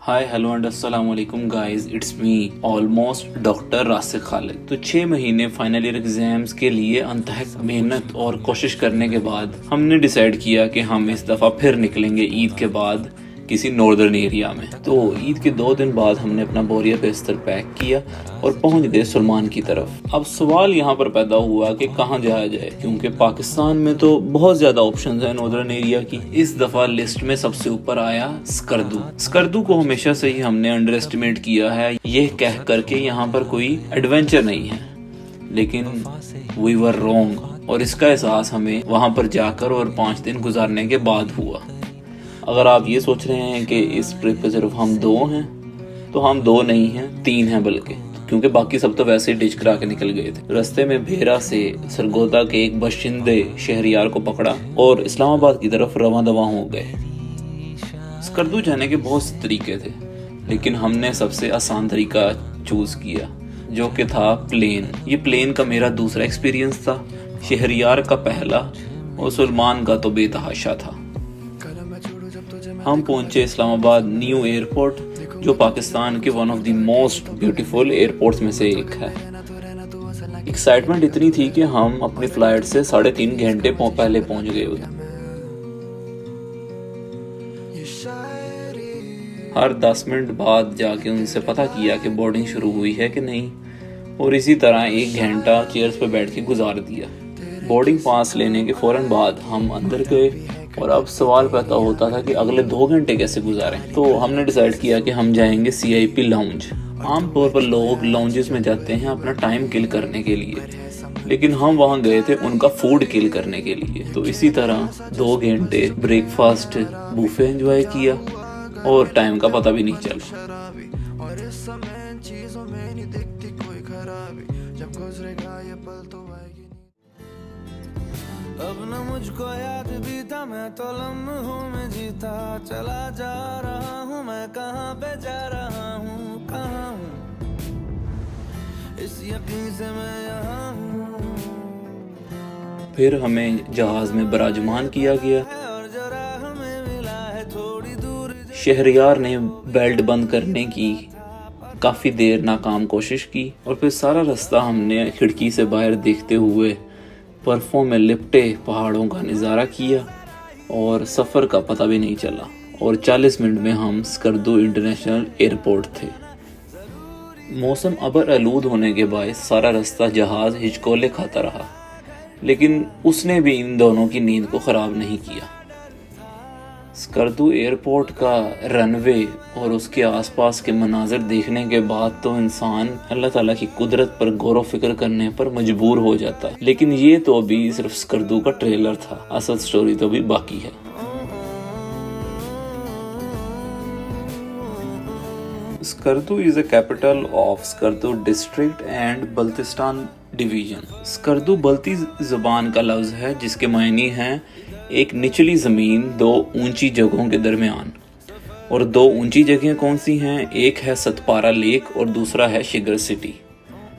Hi hello and अस्सलाम वालेकुम guys, it's me almost doctor Rasik Khalid. तो 6 महीने फाइनल ईयर एग्जाम्स के लिए अनथक मेहनत और कोशिश करने के बाद हमने डिसाइड किया कि हम इस दफ़ा फिर निकलेंगे ईद के बाद किसी नॉर्दर्न एरिया में। तो ईद के 2 दिन बाद हमने अपना बोरिया बिस्तर पैक किया और पहुंच गए सुलमान की तरफ। अब सवाल यहाँ पर पैदा हुआ कि कहाँ जाया जाए, क्योंकि पाकिस्तान में तो बहुत ज़्यादा ऑप्शंस हैं नॉर्दर्न एरिया की। इस दफ़ा लिस्ट में सबसे ऊपर आया स्कर्दू। स्कर्दू को हमेशा से ही हमने अंडर एस्टिमेट किया है, ये कह करके यहाँ पर कोई एडवेंचर नहीं है, लेकिन वी वर रॉन्ग और इसका एहसास हमें वहाँ पर जाकर और 5 दिन गुजारने के बाद हुआ। अगर आप ये सोच रहे हैं कि इस ट्रिप पे सिर्फ हम 2 हैं, तो हम 2 नहीं हैं, 3 हैं बल्कि, क्योंकि बाकी सब तो वैसे ही डिच करा के निकल गए थे। रास्ते में भेरा से सरगोदा के एक बशिंदे शहरियार को पकड़ा और इस्लामाबाद की तरफ रवां दवा हो गए। स्कर्दू जाने के बहुत से तरीके थे, लेकिन हमने सबसे आसान तरीका चूज किया, जो कि था प्लेन। ये प्लेन का मेरा दूसरा एक्सपीरियंस था, शहरियार का पहला और सुलमान का तो बेतहाशा था। हम पहुंचे इस्लामाबाद न्यू एयरपोर्ट, जो पाकिस्तान के one of the most beautiful airports में से एक है। एक्साइटमेंट इतनी थी कि हम अपनी फ्लाइट से 3.5 घंटे पहले पहुंच गए। हर 10 मिनट बाद जाके उनसे पता किया कि बोर्डिंग शुरू हुई है कि नहीं, और इसी तरह 1 घंटा चेयर्स पर बैठ के गुजार दिया। बोर्डिंग पास लेने के फौरन बाद हम अंदर गए और अब सवाल पैदा होता था कि अगले 2 घंटे कैसे गुजारें। तो हमने डिसाइड किया कि हम जाएंगे CIP लाउंज। आमतौर पर लोग लाउंजेस में जाते हैं अपना टाइम किल करने के लिए, लेकिन हम वहाँ गए थे उनका फूड किल करने के लिए। तो इसी तरह 2 घंटे ब्रेकफास्ट बुफे एंजॉय किया और टाइम का पता भी नहीं चला। अब न मुझको याद भी था, मैं तो लम्हों में जीता चला जा रहा हूँ। मैं कहाँ पे जा रहा हूँ, कहाँ हूँ, इस यकीन से मैं यहाँ हूँ। फिर हमें जहाज में बराजमान किया गया। और जो राह में मिला है थोड़ी दूर, शहरियार ने बेल्ट बंद करने की काफ़ी देर नाकाम कोशिश की और फिर सारा रास्ता हमने खिड़की से बाहर देखते हुए बर्फ़ों में लिपटे पहाड़ों का नज़ारा किया और सफ़र का पता भी नहीं चला। और 40 मिनट में हम स्कर्दू इंटरनेशनल एयरपोर्ट थे। मौसम अबर आलूद होने के बायस सारा रास्ता जहाज़ हिचकोले खाता रहा, लेकिन उसने भी इन दोनों की नींद को ख़राब नहीं किया। स्कर्दू एयरपोर्ट का रनवे और उसके आसपास के मनाजिर देखने के बाद तो इंसान अल्लाह ताला की कुदरत पर गौर फिक्र करने पर मजबूर हो जाता। लेकिन ये तो अभी सिर्फ स्कर्दू का ट्रेलर था, असल स्टोरी तो अभी बाकी है। Skardu is the capital of Skardu district and Baltistan division. Skardu Balti ज़बान का लफ्ज़ है जिसके मायने हैं एक निचली ज़मीन 2 ऊंची जगहों के दरमियान। और 2 ऊंची जगहें कौन सी हैं? एक है सतपारा लेक और दूसरा है शिगर सिटी।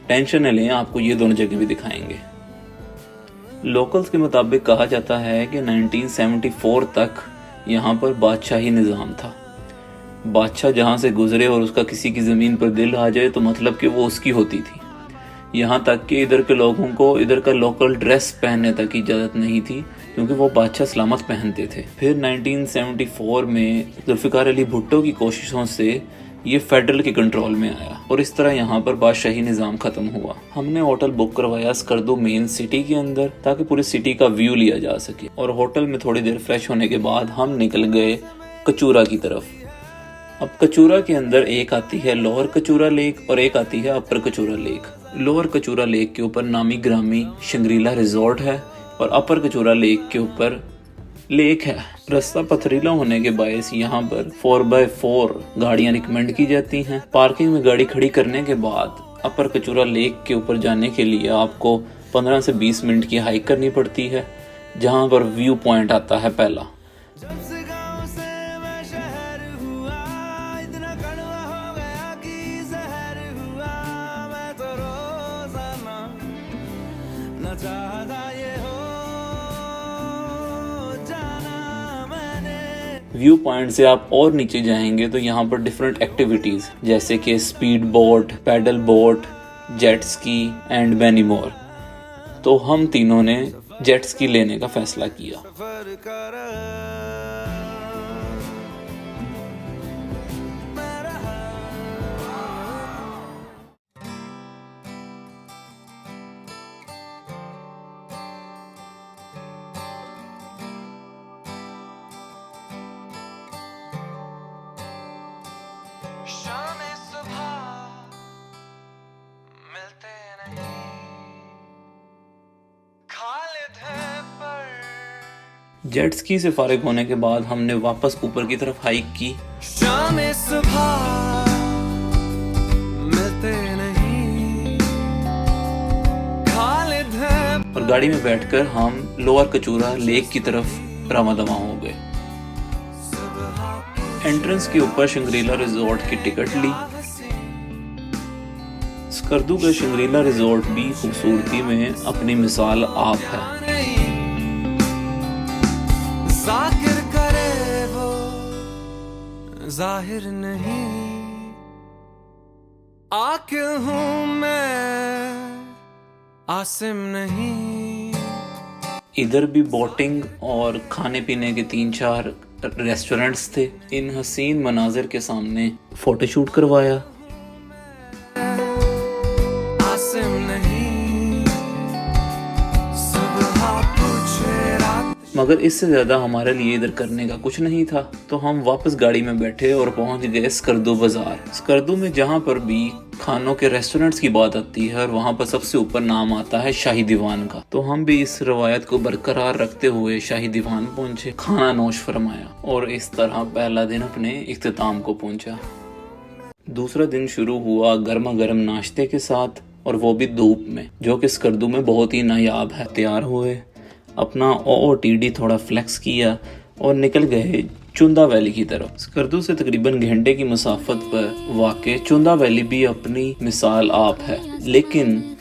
टेंशन न लें, आपको ये दोनों जगह भी दिखाएंगे। लोकल्स के मुताबिक कहा जाता है कि 1974 तक यहाँ पर बादशाही निज़ाम था। बादशाह जहाँ से गुजरे और उसका किसी की ज़मीन पर दिल आ जाए तो मतलब कि वो उसकी होती थी। यहाँ तक कि इधर के लोगों को इधर का लोकल ड्रेस पहनने तक की इजाज़त नहीं थी, क्योंकि वो बादशाह सलामत पहनते थे। फिर 1974 में जुल्फ़िकार अली भुट्टो की कोशिशों से ये फेडरल के कंट्रोल में आया और इस तरह यहाँ पर बादशाही निज़ाम ख़त्म हुआ। हमने होटल बुक करवाया स्कर्दू मेन सिटी के अंदर, ताकि पूरी सिटी का व्यू लिया जा सके। और होटल में थोड़ी देर फ्रेश होने के बाद हम निकल गए कचूरा की तरफ। अब कचूरा के अंदर एक आती है लोअर कचूरा लेक और एक आती है upper Kachura lake. Lower Kachura lake के ऊपर नामी ग्रामी शंग्रीला रिजॉर्ट है और अपर कचूरा लेक के ऊपर लेक है। रास्ता पथरीला होने के बायस यहाँ पर 4x4 गाड़ियाँ रिकमेंड की जाती हैं। पार्किंग में गाड़ी खड़ी करने के बाद अपर कचूरा लेक के ऊपर जाने के लिए आपको 15 से 20 मिनट की हाइक करनी पड़ती है, जहाँ पर व्यू पॉइंट आता है पहला। जब से गाँव से मैं शहर हुआ, इतना कड़वा हो गया कि जहर हुआ। मैं तो रोजाना न चाहता ये हो जाना मैंने। व्यू पॉइंट से आप और नीचे जाएंगे तो यहाँ पर डिफरेंट एक्टिविटीज जैसे कि speed boat, paddle boat, jet ski and many more. तो हम तीनों ने जेट स्की लेने का फैसला किया। सफर कर शाम सुबह मिलते नहीं, खालिद है पर जेट स्की से फारिग होने के बाद हमने वापस ऊपर की तरफ हाइक की। शाम सुबह मिलते नहीं, खालिद है और गाड़ी में बैठकर हम लोअर कचूरा लेक की तरफ रवाना दवा हो गए। एंट्रेंस के ऊपर शंग्रीला रिजॉर्ट की टिकट ली। स्कर्दू का शंग्रीला रिजॉर्ट भी खूबसूरती में अपनी मिसाल आप है। जाकिर करे वो जाहिर नहीं, आकिल हूँ मैं आसिम नहीं। इधर भी बोटिंग और खाने पीने के 3-4 रेस्टोरेंट्स थे। इन हसीन मनाजिर के सामने फोटोशूट करवाया। आसिम नहीं, सुबह पूछे रात। मगर इससे ज्यादा हमारे लिए इधर करने का कुछ नहीं था, तो हम वापस गाड़ी में बैठे और पहुंच गए स्कर्दू बाजार। स्कर्दू में जहां पर भी खानों के रेस्टोरेंट्स की बात आती है और वहां पर सबसे ऊपर नाम आता है शाही दीवान का, तो हम भी इस रवायत को बरकरार रखते हुए शाही दीवान पहुंचे, खाना नोश फरमाया और इस तरह पहला दिन अपने इख्तिताम को पहुंचा। दूसरा दिन शुरू हुआ गर्मा गर्म नाश्ते के साथ, और वो भी धूप में, जो कि स्कर्दू में बहुत ही नायाब है। तैयार हुए, अपना OOTD थोड़ा फ्लेक्स किया और निकल गए चुंदा वैली की तरफ। स्कर्दू से तकरीबन घंटे की मुसाफत पर वाक़े चुंदा वैली भी अपनी मिसाल आप है, लेकिन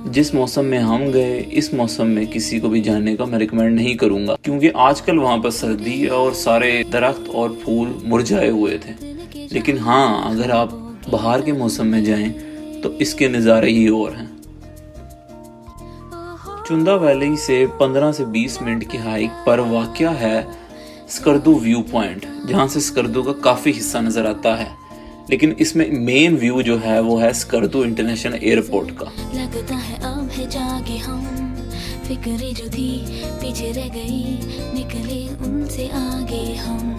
जिस मौसम में हम गए इस मौसम में किसी को भी जाने का मैं रिकमेंड नहीं करूंगा, क्योंकि आजकल वहाँ पर सर्दी है और सारे दरख्त और फूल मुरझाए हुए थे। लेकिन हाँ, अगर आप बाहर के मौसम में जाएं तो इसके नज़ारे ही और हैं। चुंदा वैली से 15 से 20 मिनट की हाइक पर वाक़या है स्कर्दू व्यू पॉइंट, जहाँ से स्कर्दू का काफ़ी हिस्सा नज़र आता है। लेकिन इसमें मेन व्यू जो है वो है स्कर्दू इंटरनेशनल एयरपोर्ट का। लगता है अब है जागे हम, फिक्रें जो थी पीछे रह गई, निकले उनसे आगे हम,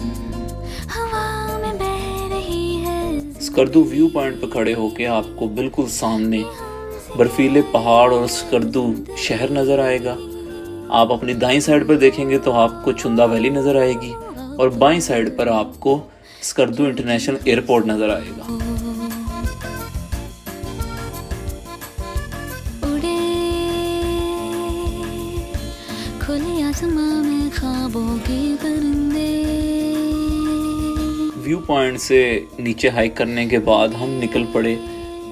हवा में बह रही है। स्कर्दू व्यू पॉइंट पर खड़े होके आपको बिल्कुल सामने बर्फीले पहाड़ और स्कर्दू शहर नज़र आएगा। आप अपनी दाईं साइड पर देखेंगे तो आपको चुंदा वैली नज़र आएगी और बाईं साइड पर आपको स्कर्दू इंटरनेशनल एयरपोर्ट नज़र आएगा। उड़े खुले आसमां में ख्वाबों के परिंदे। व्यू पॉइंट से नीचे हाइक करने के बाद हम निकल पड़े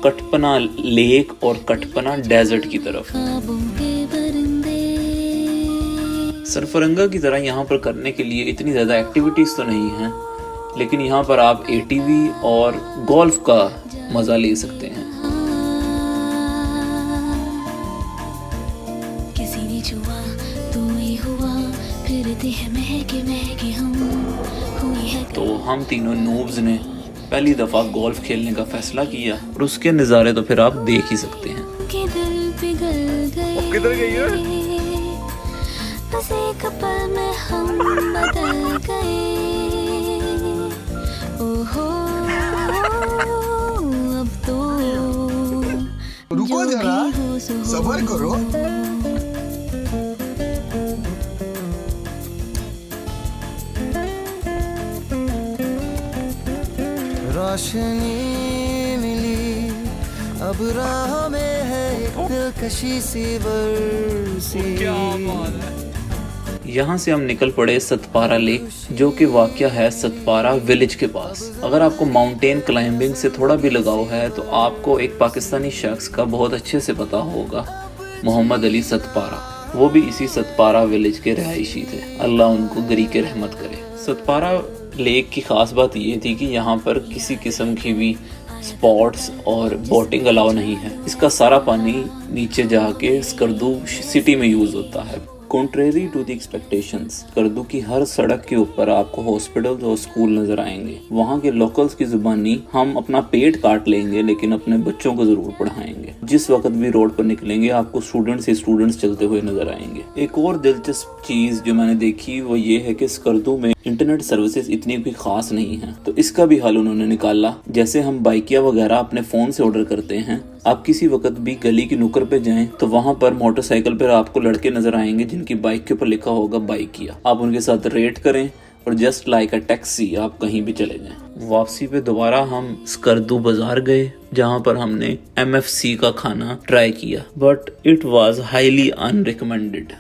कटपना लेक और कटपना डेजर्ट की तरफ। ख्वाबों के परिंदे। सरफरंगा की तरह यहाँ पर करने के लिए इतनी ज़्यादा एक्टिविटीज़ तो नहीं हैं, लेकिन यहाँ पर आप ATV और गोल्फ का मज़ा ले सकते हैं। किसी ने छुआ तू ही हुआ, फिरते हैं महके महके हम, हुई है तो हम तीनों नूब्स ने पहली दफ़ा गोल्फ खेलने का फैसला किया और उसके नज़ारे तो फिर आप देख ही सकते हैं। के दिल पिघल गए। किधर गई है? बस एक पल में हम बदल गए। ओहो अब तो रुको जरा, सब्र करो। रोशनी मिली अब राह में है एक दिलकशी सी बरसी। यहाँ से हम निकल पड़े सतपारा लेक, जो कि वाक़या है सतपारा विलेज के पास। अगर आपको माउंटेन क्लाइंबिंग से थोड़ा भी लगाव है तो आपको एक पाकिस्तानी शख्स का बहुत अच्छे से पता होगा, मोहम्मद अली सतपारा। वो भी इसी सतपारा विलेज के रहायशी थे, अल्लाह उनको गरीक रहमत करे। सतपारा लेक की ख़ास बात ये थी कि यहाँ पर किसी किस्म की भी स्पॉट्स और बोटिंग अलाउ नहीं है। इसका सारा पानी नीचे जाके स्कर्दू सिटी में यूज़ होता है। Contrary to the expectations, Skardu की हर सड़क के ऊपर आपको हॉस्पिटल्स और स्कूल नजर आएंगे। वहाँ के लोकल्स की जुबानी हम अपना पेट काट लेंगे लेकिन अपने बच्चों को जरूर पढ़ाएंगे। जिस वक्त भी रोड पर निकलेंगे आपको स्टूडेंट्स ही स्टूडेंट्स चलते हुए नजर आएंगे। एक और दिलचस्प चीज जो मैंने देखी वो ये है कि स्कर्दू में इंटरनेट सर्विसेज इतनी कोई खास नहीं है, तो इसका भी हल उन्होंने निकाला। जैसे हम बाइकिया वगैरह अपने फोन से ऑर्डर करते हैं, आप किसी वक्त भी गली की नुक्कड़ पे जाएं तो वहां पर मोटरसाइकिल पर आपको लड़के नजर आएंगे जिनकी बाइक के ऊपर लिखा होगा बाइकिया। आप उनके साथ रेट करें और जस्ट लाइक अ टैक्सी आप कहीं भी चले जाएं। वापसी पे दोबारा हम स्कर्दू बाजार गए जहां पर हमने MFC का खाना ट्राई किया, बट इट वाज हाईली अनरिकमेंडेड।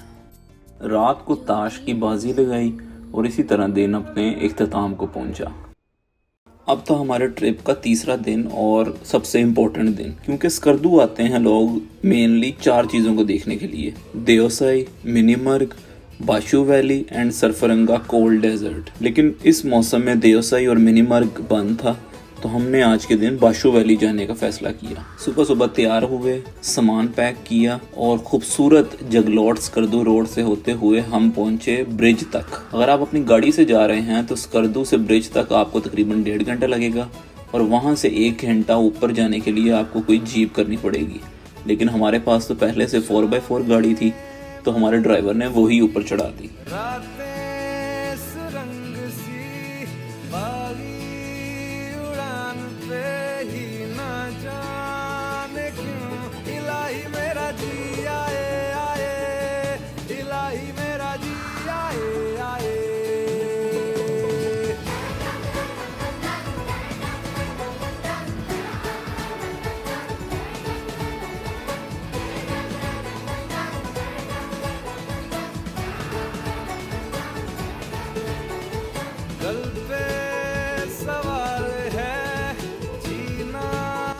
रात को ताश की बाजी लगाई और इसी तरह दिन अपने इख्तिताम को पहुंचा। अब था हमारे ट्रिप का तीसरा दिन और सबसे इम्पोर्टेंट दिन, क्योंकि स्कर्दू आते हैं लोग मेनली 4 चीज़ों को देखने के लिए: Deosai, Minimarg, Basho valley and Sarfaranga cold desert. लेकिन इस मौसम में देओसाई और मिनीमर्ग बंद था, तो हमने आज के दिन बाशू वैली जाने का फैसला किया। सुबह सुबह तैयार हुए, सामान पैक किया और खूबसूरत जगलोट स्कर्दू रोड से होते हुए हम पहुंचे ब्रिज तक। अगर आप अपनी गाड़ी से जा रहे हैं तो स्कर्दू से ब्रिज तक आपको तकरीबन 1.5 घंटा लगेगा और वहां से 1 घंटा ऊपर जाने के लिए आपको कोई जीप करनी पड़ेगी। लेकिन हमारे पास तो पहले से 4x4 गाड़ी थी, तो हमारे ड्राइवर ने वो ही ऊपर चढ़ा दी।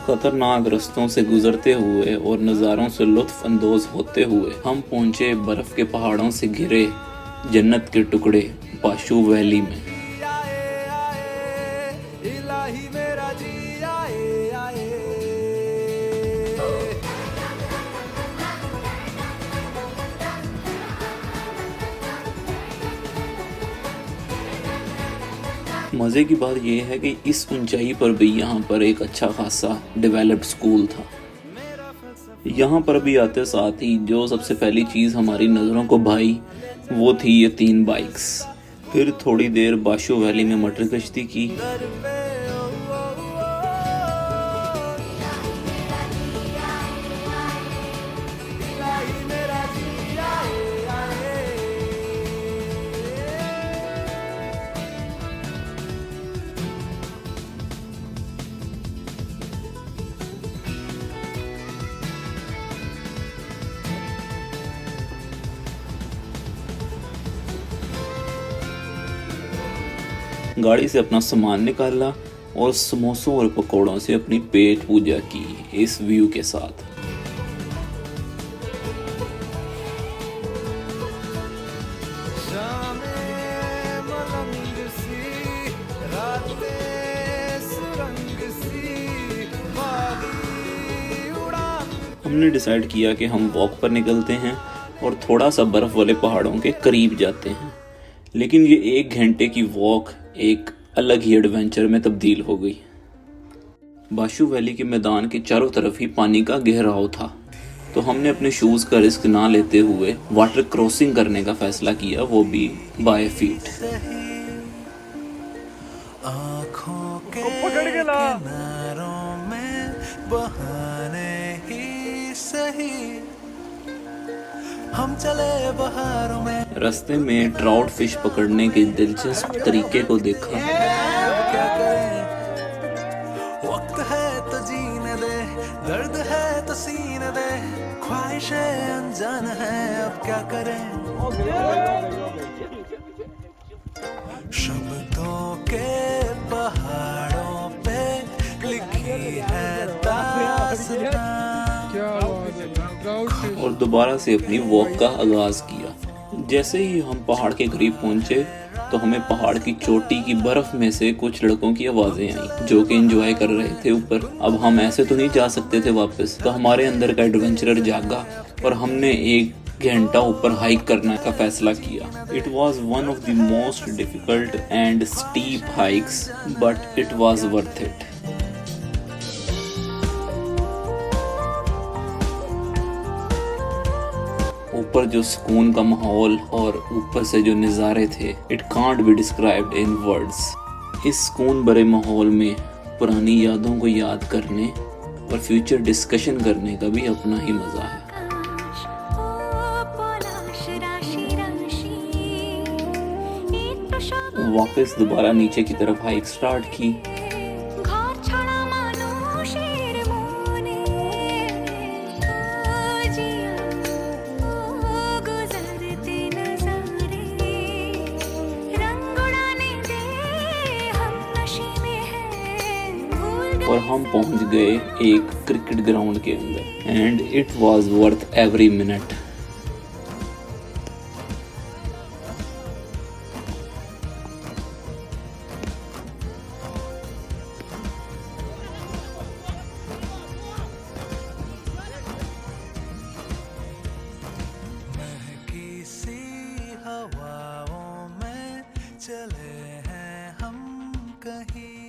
खतरनाक रास्तों से गुजरते हुए और नज़ारों से लुत्फ अंदोज होते हुए हम पहुंचे बर्फ के पहाड़ों से घिरे जन्नत के टुकड़े बाशू वैली में। मज़े की बात यह है कि इस ऊंचाई पर भी यहाँ पर एक अच्छा खासा डेवलप्ड स्कूल था। यहाँ पर भी आते साथ ही जो सबसे पहली चीज़ हमारी नज़रों को भाई वो थी ये 3 बाइक्स। फिर थोड़ी देर बाशू वैली में मटर कश्ती की। गाड़ी से अपना सामान निकाला और समोसों और पकौड़ों से अपनी पेट पूजा की इस व्यू के साथ। हमने डिसाइड किया कि हम वॉक पर निकलते हैं और थोड़ा सा बर्फ वाले पहाड़ों के करीब जाते हैं। लेकिन ये 1 घंटे की वॉक एक अलग ही एडवेंचर में तब्दील हो गई। बाशू वैली के मैदान के चारों तरफ ही पानी का गहराव था, तो हमने अपने शूज का रिस्क ना लेते हुए वाटर क्रॉसिंग करने का फैसला किया, वो भी बाय फीट। आँखों के किनारों में बहाने ही सही हम चले बहारों में। रास्ते में ट्राउट फिश पकड़ने के दिलचस्प तरीके को देखा। क्या करें, वक्त है तो जीने दे, दर्द है तो सीने दे, ख्वाहिशें अनजान है अब क्या करें। शब्दों के पहाड़ों पे लिखी है दास्तां। और दोबारा से अपनी वॉक का आगाज किया। जैसे ही हम पहाड़ के करीब पहुंचे तो हमें पहाड़ की चोटी की बर्फ में से कुछ लड़कों की आवाजें आई जो कि एंजॉय कर रहे थे ऊपर। अब हम ऐसे तो नहीं जा सकते थे वापस, तो हमारे अंदर का एडवेंचरर जागा और हमने 1 घंटा ऊपर हाइक करने का फैसला किया। It was one of the most difficult and steep hikes but it was worth it. ऊपर जो सुकून का माहौल और ऊपर से जो नज़ारे थे, it can't be described in words. इस सुकून भरे माहौल में पुरानी यादों को याद करने और फ्यूचर डिस्कशन करने का भी अपना ही मज़ा है। वापस दोबारा नीचे की तरफ हाइक स्टार्ट की। और हम पहुंच गए एक क्रिकेट ग्राउंड के अंदर and it was worth every minute. किसी हवाओं में चले हैं हम कहीं,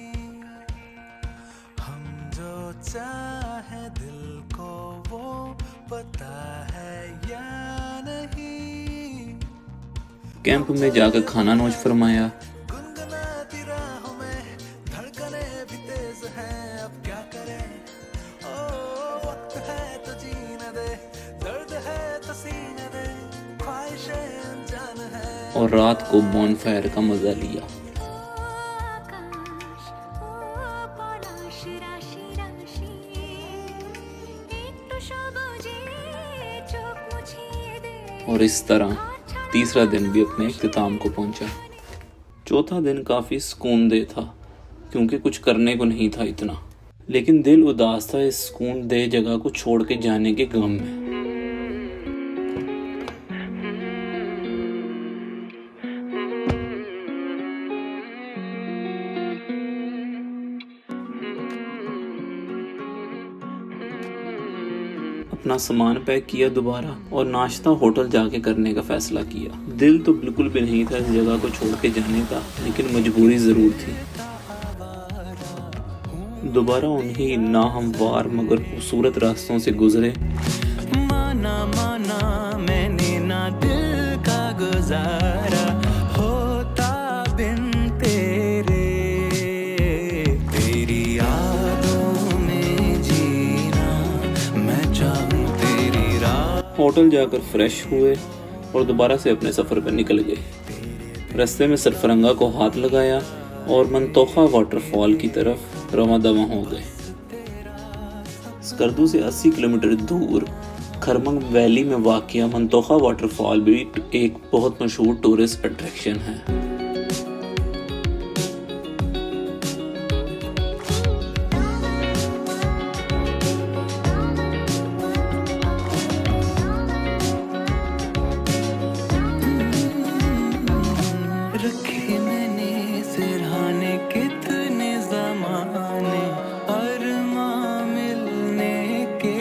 हम जो चाहे दिल को वो पता है या नहीं। कैंप में जाकर खाना नोश फरमाया। गुनगुनाती राहों में धड़कने भी तेज हैं, अब क्या करें, ओ वक्त है तो जीने दे, दर्द है तो सीने दे, ख्वाहिशें अनजान है। और रात को बॉनफायर का मजा लिया। और इस तरह तीसरा दिन भी अपने इख्तिताम को पहुंचा। चौथा दिन काफ़ी सुकूनदेह था क्योंकि कुछ करने को नहीं था इतना, लेकिन दिल उदास था इस सुकूनदेह जगह को छोड़ के जाने के गम में। अपना सामान पैक किया दोबारा और नाश्ता होटल जाके करने का फैसला किया। दिल तो बिल्कुल भी नहीं था इस जगह को छोड़ के जाने का, लेकिन मजबूरी ज़रूर थी। दोबारा उन्हीं नाहमवार मगर खूबसूरत रास्तों से गुजरे। माना माना मैंने ना दिल का गुजारा होता बिन तेरे, तेरी यादों में जीना मैं चाहूं तेरी राह। होटल जाकर फ्रेश हुए और दोबारा से अपने सफ़र पर निकल गए। रास्ते में सरफरंगा को हाथ लगाया और मंतोखा वाटरफॉल की तरफ रवां दवां हो गए। स्कर्दू से 80 किलोमीटर दूर खरमंग वैली में वाक़िया मंतोखा वाटरफॉल भी एक बहुत मशहूर टूरिस्ट अट्रैक्शन है। रखे मैंने सिरहाने कितने ज़माने अरमां मिलने के,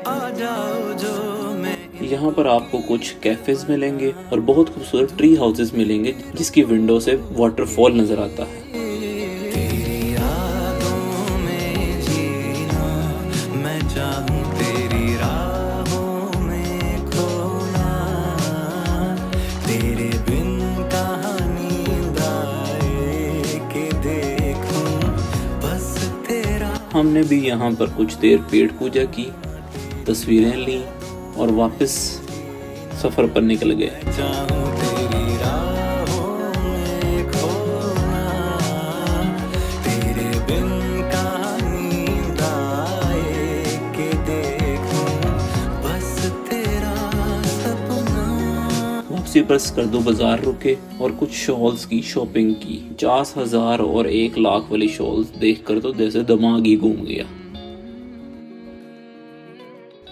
आ जाओ जो मैं। यहाँ पर आपको कुछ कैफेज मिलेंगे और बहुत खूबसूरत ट्री हाउसेस मिलेंगे जिसकी विंडो से वाटरफॉल नज़र आता है। तेरी यादों में जीना मैं चाहूं तेरी राहों में खोना, तेरे बिन कहानी आए के देखूं बस तेरा। हमने भी यहाँ पर कुछ देर पेट पूजा की, तस्वीरें ली और वापस सफ़र पर निकल गए। चाहूं तेरी राहों में खोना, तेरे बिन कहानी आए के देखूं बस तेरा सपना। वापसी पर स्कर्दू बाजार रुके और कुछ शॉल्स की शॉपिंग की। 50,000 और 1 लाख वाली शॉल्स देखकर तो जैसे दिमाग ही घूम गया।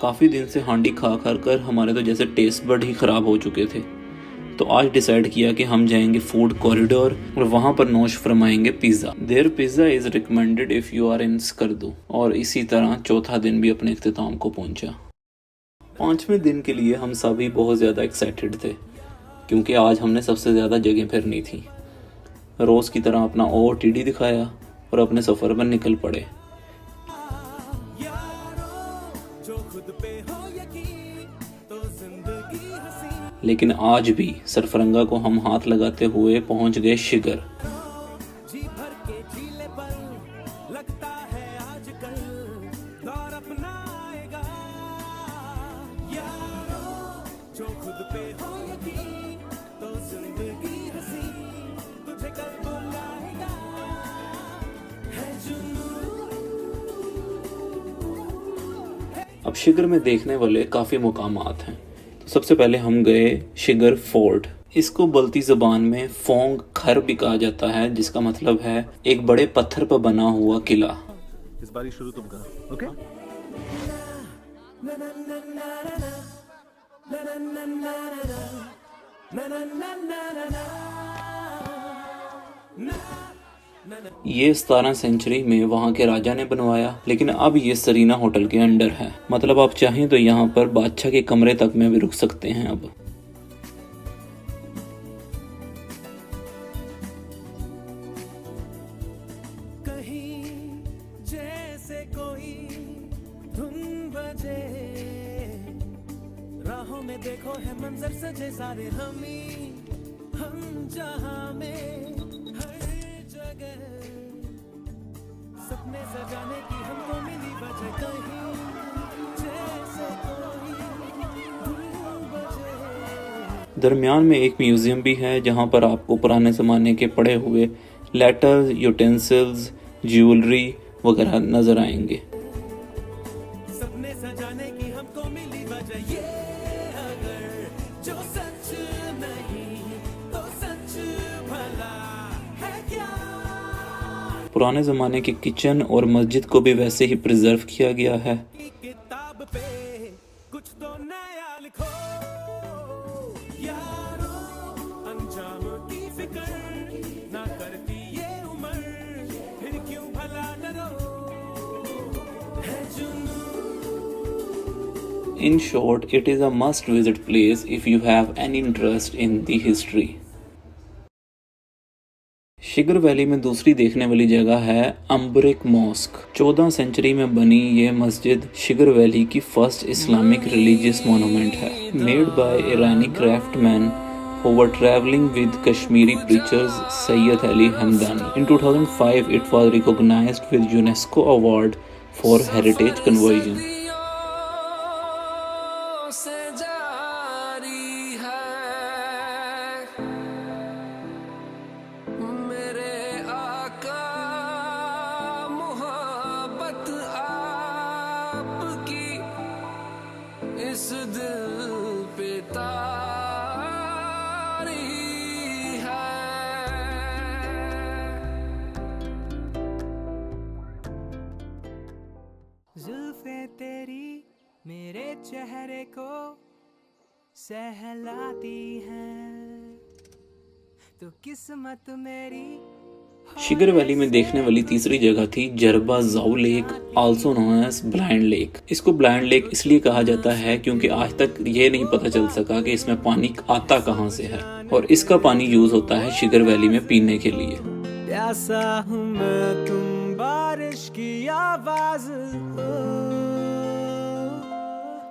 काफ़ी दिन से हांडी खा कर हमारे तो जैसे टेस्ट बड ही ख़राब हो चुके थे, तो तो आज डिसाइड किया कि हम जाएंगे फूड कॉरिडोर और वहाँ पर नोश फरमाएंगे pizza. There pizza is recommended if you are in Skardu. और इसी तरह चौथा दिन भी अपने इख्तिताम को पहुँचा। 5वें दिन के लिए हम सभी बहुत ज़्यादा एक्साइटेड थे क्योंकि आज हमने सबसे ज़्यादा जगह फिरनी थी। रोज़ की तरह अपना OOTD दिखाया और अपने सफ़र पर निकल पड़े। लेकिन आज भी सरफरंगा को हम हाथ लगाते हुए पहुंच गए शिगर। अब शिगर में देखने वाले काफ़ी मुकामात हैं। तो सबसे पहले हम गए शिगर फोर्ट। इसको बल्ती ज़बान में फोंग खर भी कहा जाता है, जिसका मतलब है एक बड़े पत्थर पर बना हुआ किला। इस बारी शुरू तुम करो, ओके? ये 17 सेंचुरी में वहाँ के राजा ने बनवाया, लेकिन अब ये सरीना होटल के अंडर है। मतलब आप चाहें तो यहाँ पर बादशाह के कमरे तक में भी रुक सकते हैं। अब कहीं जैसे कोई धुन बजे, राहों में देखो है मंजर सजे सारे हम जहां में सपने सजाने की हमको मिली वजह, कहीं जैसे कोई धुन बजे। दरमियान में एक म्यूजियम भी है जहाँ पर आपको पुराने ज़माने के पड़े हुए लेटर्स, यूटेंसिल्स, ज्वेलरी वगैरह नजर आएंगे। सपने सजाने की हमको मिली वजह, ये अगर जो सच नहीं तो सच भला है क्या। पुराने ज़माने के किचन और मस्जिद को भी वैसे ही प्रिजर्व किया गया है। किताब पे कुछ तो नया लिखो यारो, अंजाम की फिक्र ना करती ये उम्र, फिर क्यों भला डरो है जुनून। In short, it is a must-visit place if you have any interest in the history. Shigar valley में दूसरी देखने वाली जगह है अम्बरिक मॉस्क। 14 सेंचुरी में बनी ये मस्जिद शिगर वैली की फर्स्ट इस्लामिक रिलीजियस मोनूमेंट है, made by Irani craftsman who were traveling with Kashmiri preachers Sayyid Ali Hamdani. In 2005, it was recognized with UNESCO Award for Heritage Conversion. इस दिल पे तारी है। जुल्फे तेरी मेरे चेहरे को सहलाती हैं, तो किस्मत मेरी। शिगर वैली में देखने वाली तीसरी जगह थी Jarba Tso lake, also known as blind lake. इसको ब्लाइंड लेक इसलिए कहा जाता है क्योंकि आज तक ये नहीं पता चल सका कि इसमें पानी आता कहाँ से है, और इसका पानी यूज होता है शिगर वैली में पीने के लिए। प्यासा हूँ मैं, तुम बारिश की आवाज हो,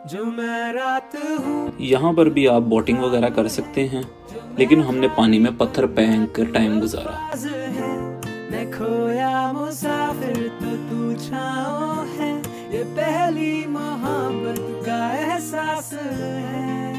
जो मैं रात हूँ। यहाँ पर भी आप बोटिंग वगैरह कर सकते हैं, लेकिन हमने पानी में पत्थर फेंक कर टाइम गुजारा। मैं खोया मुसाफिर तो तू छाँव है, ये पहली मोहब्बत का एहसास है।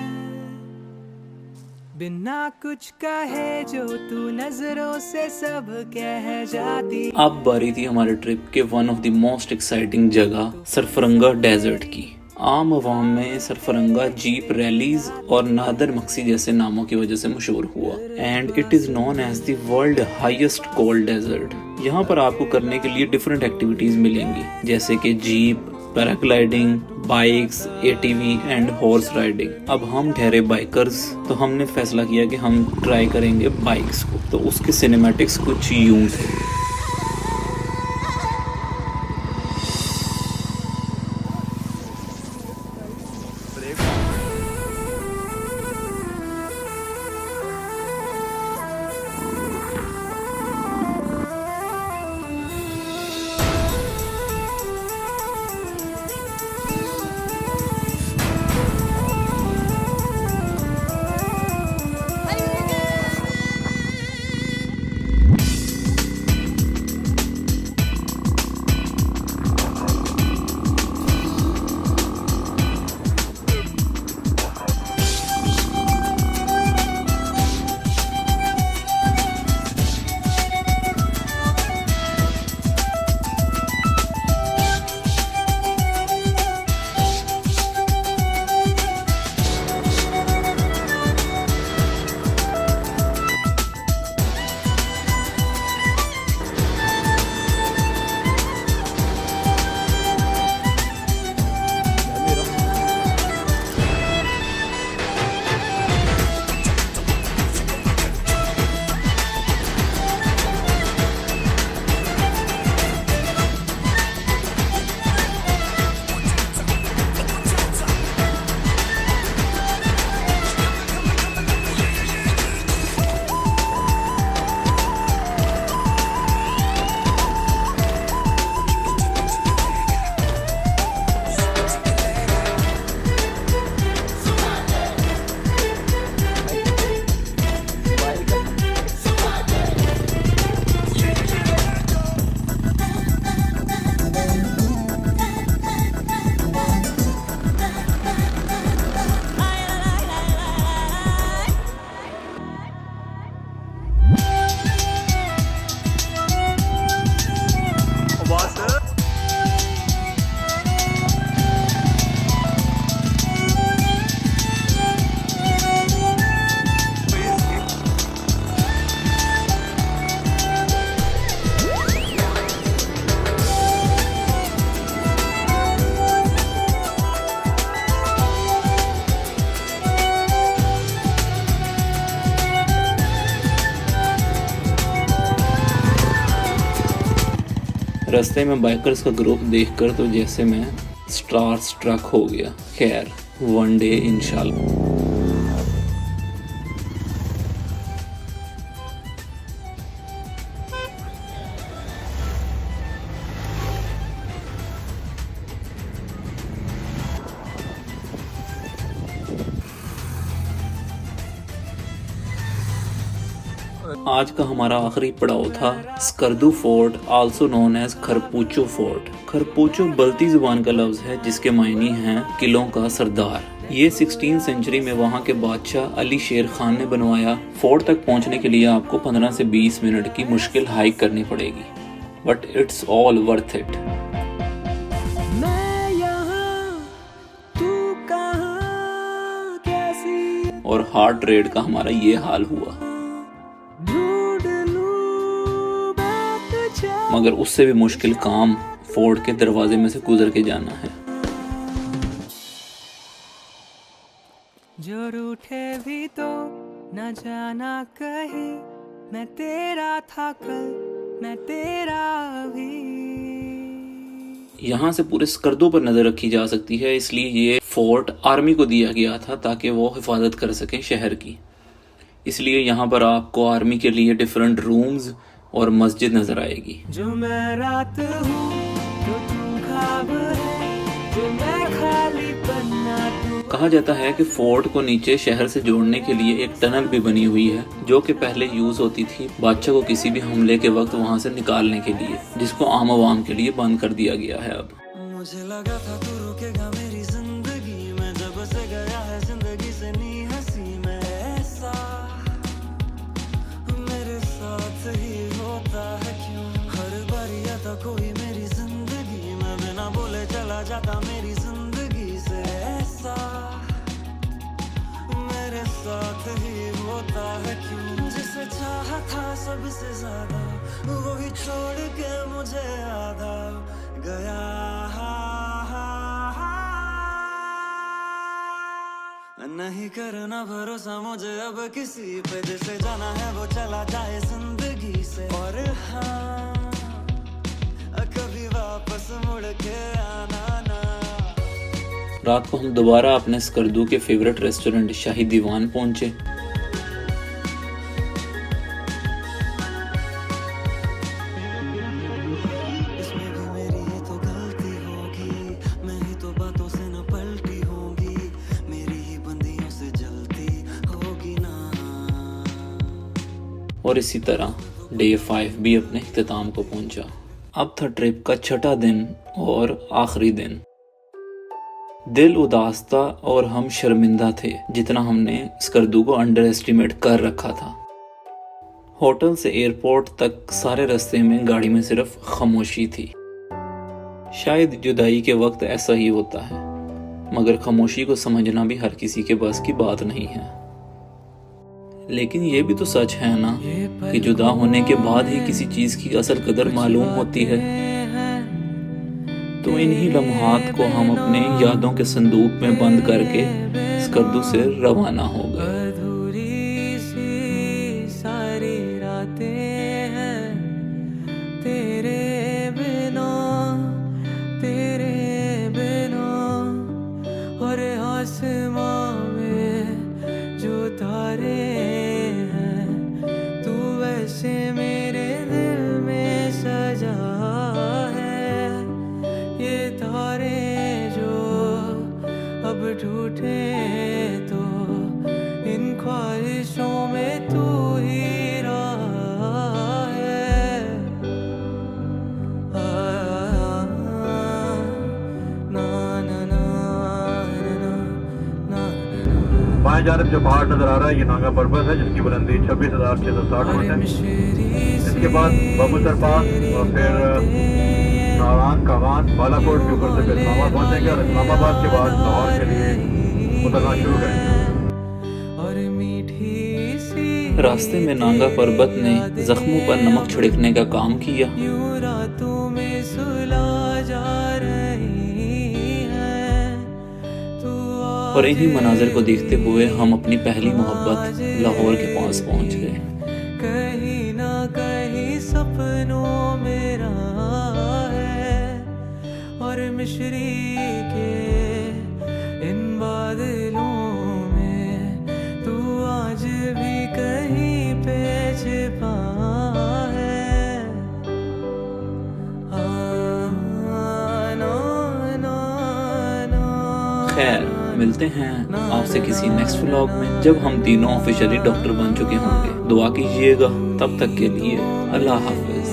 बिना कुछ कहे जो तू नजरों से सब कह जाती। अब बारी थी हमारे ट्रिप के one of the most exciting जगह सरफरंगा डेजर्ट की। आम आवाम में सरफरंगा जीप रैलीज और नादर मक्सी जैसे नामों की वजह से मशहूर हुआ, and it is known as the world highest cold desert. यहाँ पर आपको करने के लिए डिफरेंट एक्टिविटीज मिलेंगी, जैसे कि jeep, paragliding, bikes, ATV and horse riding. अब हम ठहरे बाइकर्स, तो हमने फैसला किया कि हम ट्राई करेंगे बाइक्स को। तो उसके सिनेमैटिक्स कुछ यूं थे। रास्ते में बाइकर्स का ग्रुप देखकर तो जैसे मैं स्टार स्ट्रक हो गया। खैर, वन डे इंशाल्लाह। आज का हमारा आखिरी पड़ाव था Skardu fort, also known as Kharpocho fort. Kharpocho Balti जुबान का लफ्ज है जिसके मायने हैं किलों का सरदार। ये 16th सेंचुरी में वहाँ के बादशाह अली शेर खान ने बनवाया। फोर्ट तक पहुँचने के लिए आपको 15 से 20 मिनट की मुश्किल हाइक करनी पड़ेगी, but it's all worth it. और हार्ट रेट का हमारा ये हाल हुआ, मगर उससे भी मुश्किल काम फोर्ट के दरवाजे में से गुजर के जाना है। जो रूठे भी तो न जाना कहीं, मैं तेरा था कल, मैं तेरा भी। यहाँ से पूरे स्कर्दू पर नजर रखी जा सकती है, इसलिए ये फोर्ट आर्मी को दिया गया था ताकि वो हिफाजत कर सकें शहर की। इसलिए यहाँ पर आपको आर्मी के लिए डिफरेंट रूम्स और मस्जिद नजर आएगी। जो मैं रात हूँ तो तू ख्वाब है, जो मैं खाली पन्ना तू। कहा जाता है कि फोर्ट को नीचे शहर से जोड़ने के लिए एक टनल भी बनी हुई है, जो कि पहले यूज होती थी बादशाह को किसी भी हमले के वक्त वहाँ से निकालने के लिए, जिसको आम आवाम के लिए बंद कर दिया गया है। अब मुझे लगा था तू रुकेगा मेरी जिंदगी में, जब से गया है जिंदगी से नी हंसी में। ऐसा मेरे साथ ही होता है क्यों, हर बारी आता कोई मेरी जिंदगी में, बिना बोले चला जाता मेरी जिंदगी से। ऐसा मेरे साथ ही होता है क्यों, जिसे चाहा था सबसे ज्यादा वो ही छोड़ के मुझे आधा गया। नहीं करना भरोसा मुझे अब किसी पे, जिसे जाना है वो चला जाए जिंदगी से। और हाँ, कभी वापस मुड़ के आना ना। रात को हम दोबारा अपने स्कर्दू के फेवरेट रेस्टोरेंट शाही दीवान पहुंचे। और इसी तरह डे 5 भी अपने इख्तिताम को पहुंचा। अब था ट्रिप का छठा दिन और आखिरी दिन। दिल उदास था और हम शर्मिंदा थे जितना हमने स्कर्दू को अंडर एस्टिमेट कर रखा था। होटल से एयरपोर्ट तक सारे रास्ते में गाड़ी में सिर्फ खामोशी थी। शायद जुदाई के वक्त ऐसा ही होता है, मगर खामोशी को समझना भी हर किसी के बस की बात नहीं है। लेकिन ये भी तो सच है ना कि जुदा होने के बाद ही किसी चीज की असल कदर मालूम होती है। तो इन्हीं लम्हात को हम अपने यादों के संदूक में बंद करके स्कर्दू से रवाना हो गए। अधूरी सी सारी रातें हैं तेरे बिना और आसमां में जो तारे हैं, तू वैसे मेरे दिल में सजा है। ये तारे जो अब टूटे तो इन ख्वाहिशों में तू ही रहा है। बाएं जानब जो पहाड़ नजर आ रहा है ये नांगा पर्वत है, जिसकी बुलंदी 26,660 फुट है। इसके बाद बबूसर पास और फिर नारायण कावान बालाकोट के ऊपर से फिर इस्लामाबाद पहुंचेंगे और इस्लामाबाद के बाद लाहौर के लिए उतरना शुरू करेंगे। रास्ते में नांगा पर्वत ने जख्मों पर नमक छिड़कने का काम किया। और इन्हीं मनाजिर को देखते हुए हम अपनी पहली मोहब्बत लाहौर के पास पहुंच गए। कहीं ना कहीं सपनों में रहा है और मिश्री के इन बादलों में तू आज भी कहीं पे छिपा है। खैर, मिलते हैं आपसे किसी नेक्स्ट व्लॉग में जब हम तीनों ऑफिशियली डॉक्टर बन चुके होंगे। दुआ कीजिएगा। तब तक के लिए अल्लाह हाफिज।